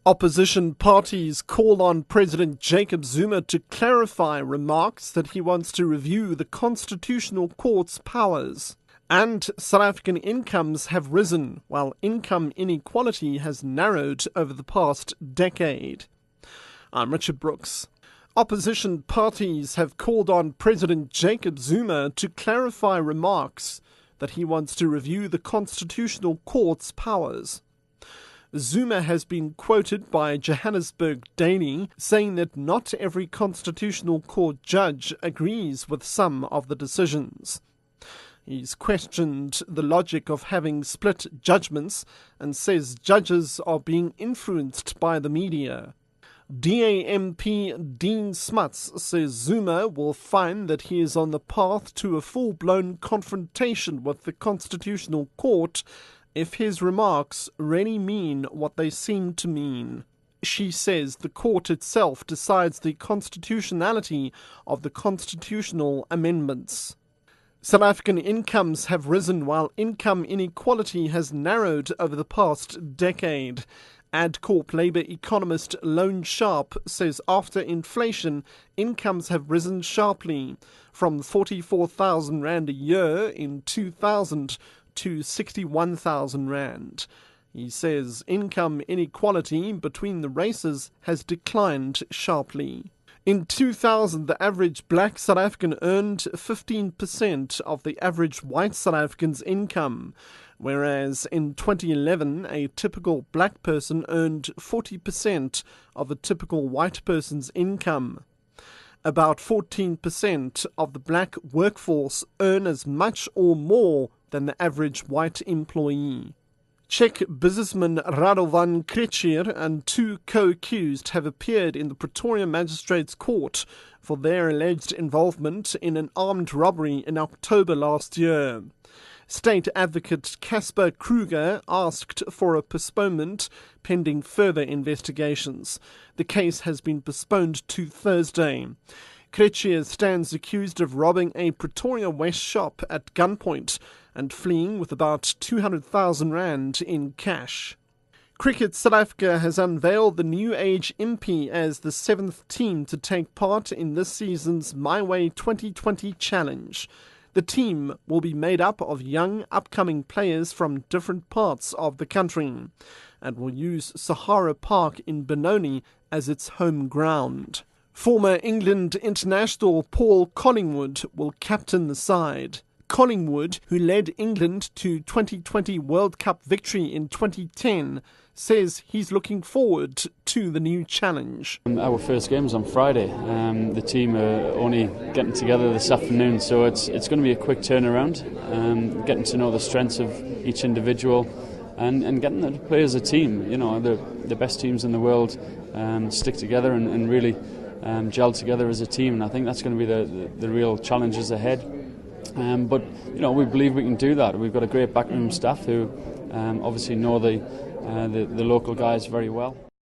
Opposition parties call on President Jacob Zuma to clarify remarks that he wants to review the Constitutional Court's powers. And South African incomes have risen, while income inequality has narrowed over the past decade. I'm Richard Brooks. Opposition parties have called on President Jacob Zuma to clarify remarks that he wants to review the Constitutional Court's powers. Zuma has been quoted by Johannesburg Daily saying that not every Constitutional Court judge agrees with some of the decisions. He's questioned the logic of having split judgments and says judges are being influenced by the media. DAMP Dean Smuts says Zuma will find that he is on the path to a full-blown confrontation with the Constitutional Court if his remarks really mean what they seem to mean. She says the court itself decides the constitutionality of the constitutional amendments. South African incomes have risen while income inequality has narrowed over the past decade. AdCorp Labour economist Lone Sharp says after inflation, incomes have risen sharply from 44,000 Rand a year in 2000 to 61,000 Rand. He says income inequality between the races has declined sharply. In 2000, the average black South African earned 15% of the average white South African's income, whereas in 2011, a typical black person earned 40% of a typical white person's income. About 14% of the black workforce earn as much or more than the average white employee. Czech businessman Radovan Krejcir and two co-accused have appeared in the Pretoria Magistrates Court for their alleged involvement in an armed robbery in October last year. State advocate Casper Kruger asked for a postponement pending further investigations. The case has been postponed to Thursday. Krejcir stands accused of robbing a Pretoria West shop at gunpoint and fleeing with about 200,000 Rand in cash. Cricket South Africa has unveiled the New Age Impi as the seventh team to take part in this season's My Way 2020 challenge. The team will be made up of young, upcoming players from different parts of the country and will use Sahara Park in Benoni as its home ground. Former England international Paul Collingwood will captain the side. Collingwood, who led England to 2020 World Cup victory in 2010, says he's looking forward to the new challenge. Our first game is on Friday. The team are only getting together this afternoon, so it's going to be a quick turnaround, getting to know the strengths of each individual and getting them to play as a team. You know, the best teams in the world stick together and really gel together as a team, and I think that's going to be the real challenges ahead. But you know, we believe we can do that. We've got a great backroom staff who obviously know the local guys very well.